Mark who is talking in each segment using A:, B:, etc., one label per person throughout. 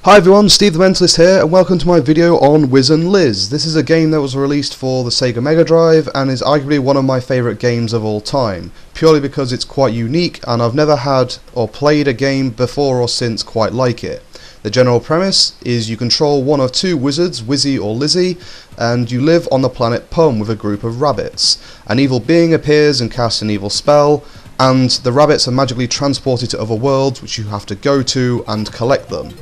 A: Hi everyone, Steve the Mentalist here, and welcome to my video on Wiz and Liz. This is a game that was released for the Sega Megadrive and is arguably one of my favourite games of all time, purely because it's quite unique and I've never had or played a game before or since quite like it. The general premise is you control one of two wizards, Wizzy or Lizzie, and you live on the planet Pum with a group of rabbits. An evil being appears and casts an evil spell, and the rabbits are magically transported to other worlds which you have to go to and collect them.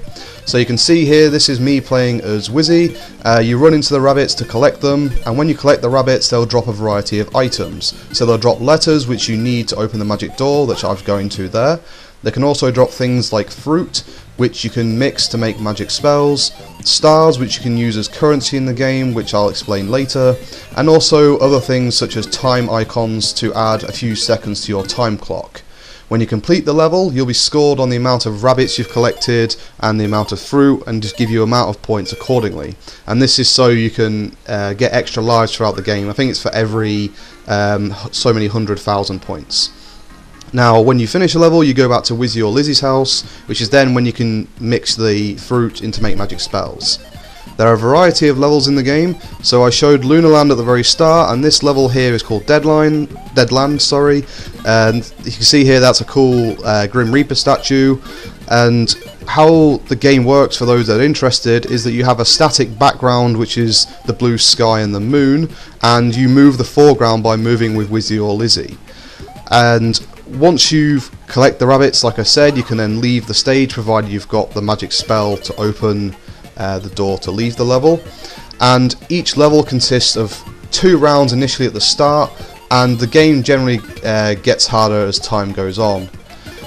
A: So you can see here, this is me playing as Wizzy. You run into the rabbits to collect them, and when you collect the rabbits they'll drop a variety of items. So they'll drop letters which you need to open the magic door, which I've going to there. They can also drop things like fruit, which you can mix to make magic spells, stars which you can use as currency in the game, which I'll explain later, and also other things such as time icons to add a few seconds to your time clock. When you complete the level, you'll be scored on the amount of rabbits you've collected and the amount of fruit, and just give you amount of points accordingly. And this is so you can get extra lives throughout the game. I think it's for every so many 100,000 points. Now, when you finish a level, you go back to Wizzy or Lizzie's house, which is then when you can mix the fruit into make magic spells. There are a variety of levels in the game, so I showed Lunar Land at the very start, and this level here is called Deadland, and you can see here that's a cool Grim Reaper statue. And how the game works, for those that are interested, is that you have a static background, which is the blue sky and the moon, and you move the foreground by moving with Wizzy or Lizzie. And once you've collect the rabbits, like I said, you can then leave the stage, provided you've got the magic spell to open the door to leave the level. And each level consists of 2 rounds initially at the start, and the game generally gets harder as time goes on.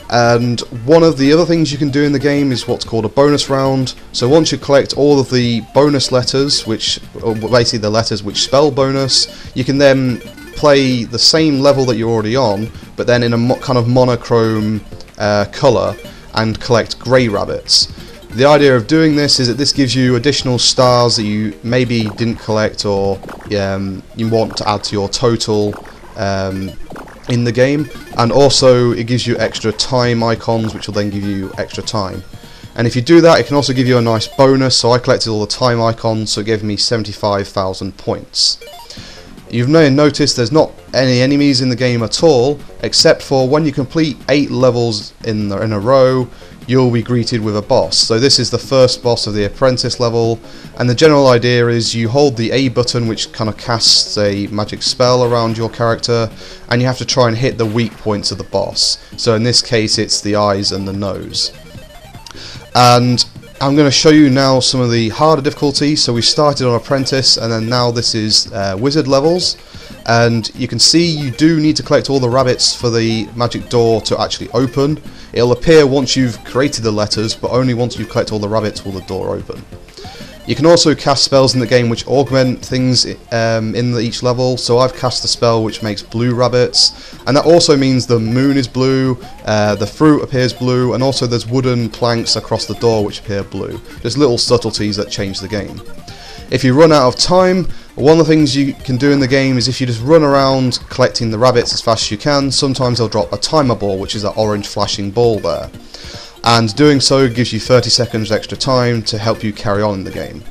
A: And one of the other things you can do in the game is what's called a bonus round. So once you collect all of the bonus letters, which are basically the letters which spell bonus, you can then play the same level that you're already on, but then in a kind of monochrome colour, and collect grey rabbits. The idea of doing this is that this gives you additional stars that you maybe didn't collect, or you want to add to your total in the game, and also it gives you extra time icons which will then give you extra time. And if you do that, it can also give you a nice bonus. So I collected all the time icons, so it gave me 75,000 points. You've noticed there's not any enemies in the game at all, except for when you complete 8 levels in a row, you'll be greeted with a boss. So this is the first boss of the apprentice level, and the general idea is you hold the A button, which kind of casts a magic spell around your character, and you have to try and hit the weak points of the boss. So in this case it's the eyes and the nose. And I'm going to show you now some of the harder difficulty. So we started on Apprentice, and then now this is Wizard levels, and you can see you do need to collect all the rabbits for the magic door to actually open. It'll appear once you've created the letters, but only once you collect all the rabbits will the door open. You can also cast spells in the game which augment things in each level. So I've cast a spell which makes blue rabbits, and that also means the moon is blue, the fruit appears blue, and also there's wooden planks across the door which appear blue. There's little subtleties that change the game. If you run out of time, one of the things you can do in the game is if you just run around collecting the rabbits as fast as you can, sometimes they'll drop a timer ball, which is that orange flashing ball there. And doing so gives you 30 seconds extra time to help you carry on in the game.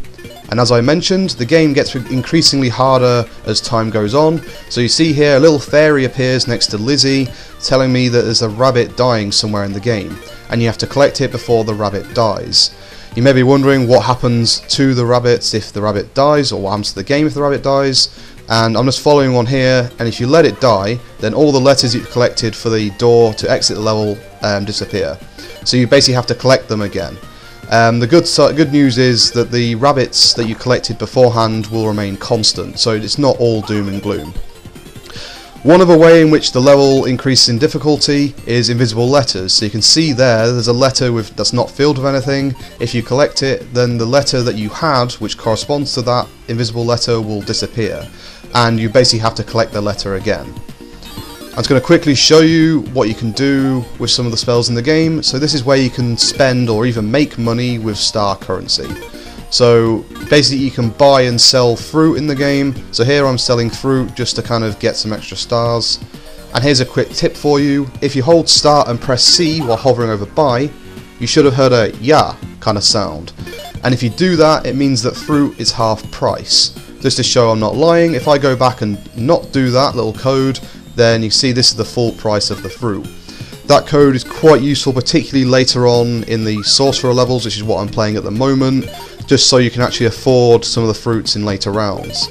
A: And as I mentioned, the game gets increasingly harder as time goes on. So you see here a little fairy appears next to Lizzie, telling me that there's a rabbit dying somewhere in the game, and you have to collect it before the rabbit dies. You may be wondering what happens to the rabbits if the rabbit dies, or what happens to the game if the rabbit dies. And I'm just following on here, and if you let it die, then all the letters you've collected for the door to exit the level disappear. So you basically have to collect them again. The good news is that the rabbits that you collected beforehand will remain constant, so it's not all doom and gloom. One other way in which the level increases in difficulty is invisible letters. So you can see there's a letter that's not filled with anything. If you collect it, then the letter that you had, which corresponds to that invisible letter, will disappear, and you basically have to collect the letter again. I'm just going to quickly show you what you can do with some of the spells in the game. So this is where you can spend or even make money with star currency. So basically you can buy and sell fruit in the game. So here I'm selling fruit just to kind of get some extra stars. And here's a quick tip for you. If you hold start and press C while hovering over buy, you should have heard a "yeah" kind of sound. And if you do that, it means that fruit is half price. Just to show I'm not lying, if I go back and not do that little code, then you see this is the full price of the fruit. That code is quite useful, particularly later on in the sorcerer levels, which is what I'm playing at the moment, just so you can actually afford some of the fruits in later rounds.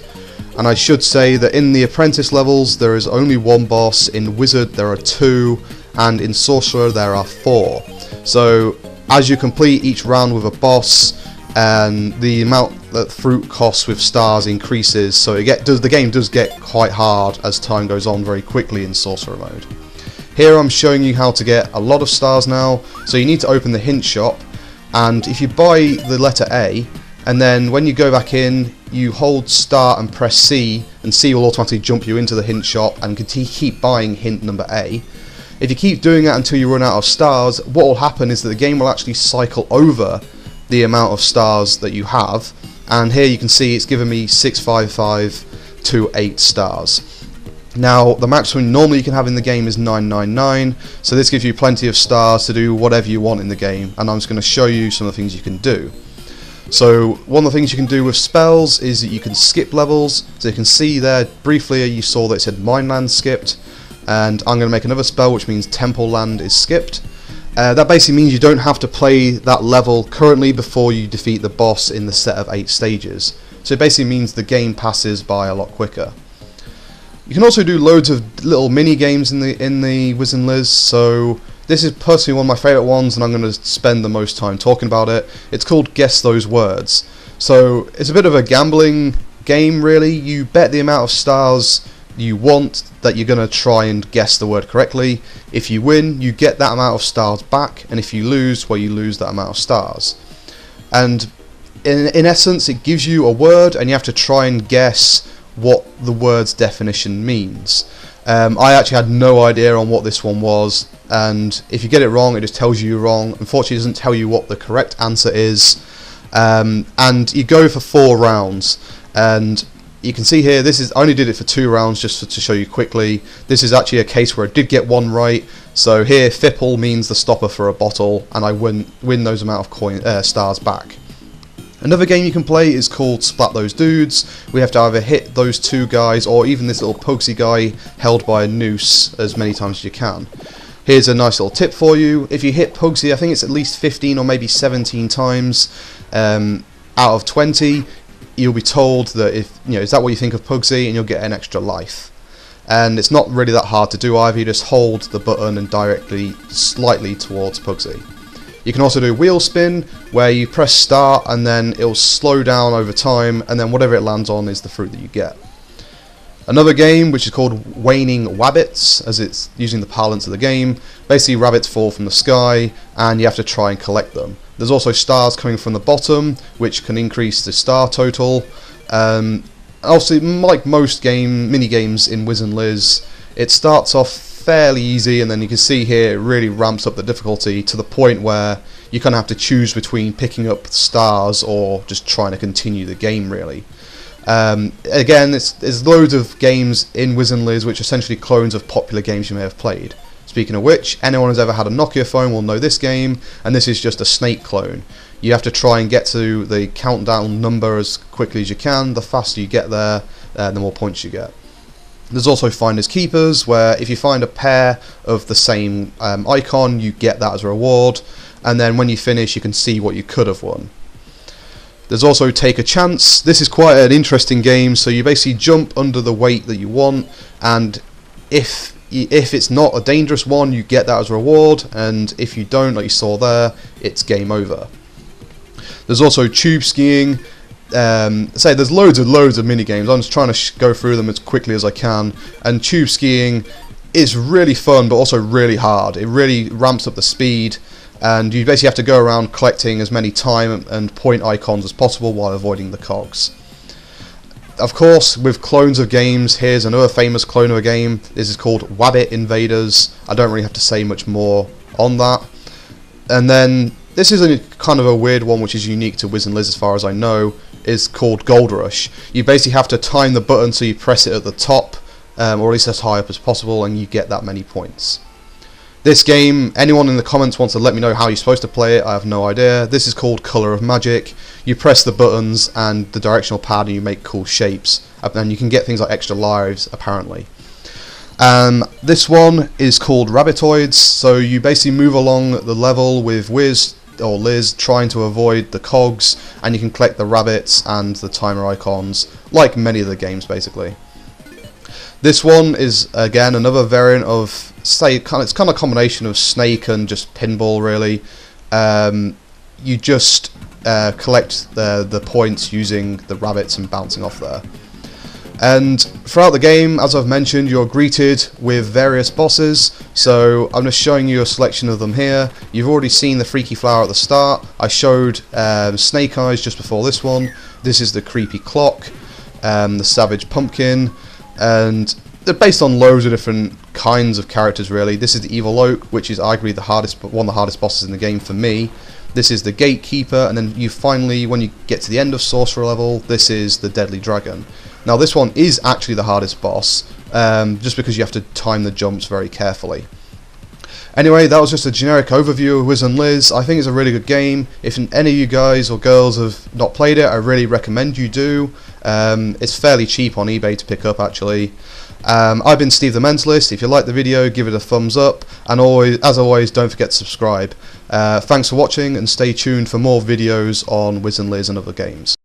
A: And I should say that in the apprentice levels there is only one boss, in wizard there are 2, and in sorcerer there are 4. So as you complete each round with a boss, and the amount that fruit costs with stars increases, so the game does get quite hard as time goes on very quickly in sorcerer mode. Here I'm showing you how to get a lot of stars now. So you need to open the hint shop, and if you buy the letter A, and then when you go back in you hold start and press C, and C will automatically jump you into the hint shop and keep buying hint number A. If you keep doing that until you run out of stars, what will happen is that the game will actually cycle over the amount of stars that you have, and here you can see it's given me 655 to 8 stars. Now the maximum normally you can have in the game is 999, so this gives you plenty of stars to do whatever you want in the game, and I'm just going to show you some of the things you can do. So one of the things you can do with spells is that you can skip levels. So you can see there briefly you saw that it said Mineland skipped, and I'm going to make another spell which means Temple Land is skipped. That basically means you don't have to play that level currently before you defeat the boss in the set of 8 stages. So it basically means the game passes by a lot quicker. You can also do loads of little mini games in the Wiz and Liz. So this is personally one of my favourite ones, and I'm going to spend the most time talking about it. It's called Guess Those Words. So it's a bit of a gambling game really. You bet the amount of stars you want that you're going to try and guess the word correctly. If you win, you get that amount of stars back, and if you lose, well, you lose that amount of stars. And in essence, it gives you a word, and you have to try and guess what the word's definition means. I actually had no idea on what this one was, and if you get it wrong, it just tells you you're wrong. Unfortunately, it doesn't tell you what the correct answer is. And you go for 4 rounds, and you can see here, I only did it for 2 rounds just to show you quickly. This is actually a case where I did get one right. So here, Fipple means the stopper for a bottle, and I win those amount of stars back. Another game you can play is called Splat Those Dudes. We have to either hit those 2 guys, or even this little Pugsy guy held by a noose, as many times as you can. Here's a nice little tip for you. If you hit Pugsy, I think it's at least 15 or maybe 17 times out of 20, you'll be told that is that what you think of Pugsy, and you'll get an extra life. And it's not really that hard to do either. You just hold the button and directly slightly towards Pugsy. You can also do wheel spin, where you press start and then it'll slow down over time, and then whatever it lands on is the fruit that you get. Another game which is called Waning Wabbits, as it's using the parlance of the game. Basically rabbits fall from the sky and you have to try and collect them. There's also stars coming from the bottom, which can increase the star total. Also, like most mini games in Wiz and Liz, it starts off fairly easy, and then you can see here it really ramps up the difficulty to the point where you kind of have to choose between picking up stars or just trying to continue the game really. Again, there's loads of games in Wiz and Liz which are essentially clones of popular games you may have played. Speaking of which, anyone who's ever had a Nokia phone will know this game, and this is just a Snake clone. You have to try and get to the countdown number as quickly as you can. The faster you get there, the more points you get. There's also Finders Keepers, where if you find a pair of the same icon, you get that as a reward, and then when you finish you can see what you could have won. There's also Take a Chance. This is quite an interesting game, so you basically jump under the weight that you want, and if it's not a dangerous one, you get that as a reward, and if you don't, like you saw there, it's game over. There's also Tube Skiing. There's loads of mini games. I'm just trying to go through them as quickly as I can, and Tube Skiing is really fun but also really hard. It really ramps up the speed, and you basically have to go around collecting as many time and point icons as possible while avoiding the cogs. Of course, with clones of games, here's another famous clone of a game. This is called Wabbit Invaders. I don't really have to say much more on that. And then this is a kind of a weird one which is unique to Wiz and Liz as far as I know, is called Gold Rush. You basically have to time the button so you press it at the top, or at least as high up as possible, and you get that many points. This game, anyone in the comments wants to let me know how you're supposed to play it, I have no idea. This is called Colour of Magic. You press the buttons and the directional pad and you make cool shapes. And you can get things like extra lives, apparently. This one is called Rabbitoids, so you basically move along the level with Wiz or Liz trying to avoid the cogs, and you can collect the rabbits and the timer icons, like many of the games basically. This one is again another variant of, it's kind of a combination of Snake and just pinball really. You just collect the points using the rabbits and bouncing off there. And throughout the game, as I've mentioned, you're greeted with various bosses, so I'm just showing you a selection of them here. You've already seen the Freaky Flower at the start. I showed Snake Eyes just before this one. This is the Creepy Clock, the Savage Pumpkin, and they're based on loads of different kinds of characters really. This is the Evil Oak, which is arguably one of the hardest bosses in the game for me. This is the Gatekeeper, and then you finally, when you get to the end of Sorcerer level, this is the Deadly Dragon. Now this one is actually the hardest boss, just because you have to time the jumps very carefully. Anyway, that was just a generic overview of Wiz and Liz. I think it's a really good game. If any of you guys or girls have not played it, I really recommend you do. It's fairly cheap on eBay to pick up actually. I've been Steve the Mentalist. If you liked the video, give it a thumbs up, and as always, don't forget to subscribe. Thanks for watching, and stay tuned for more videos on Wiz and Liz and other games.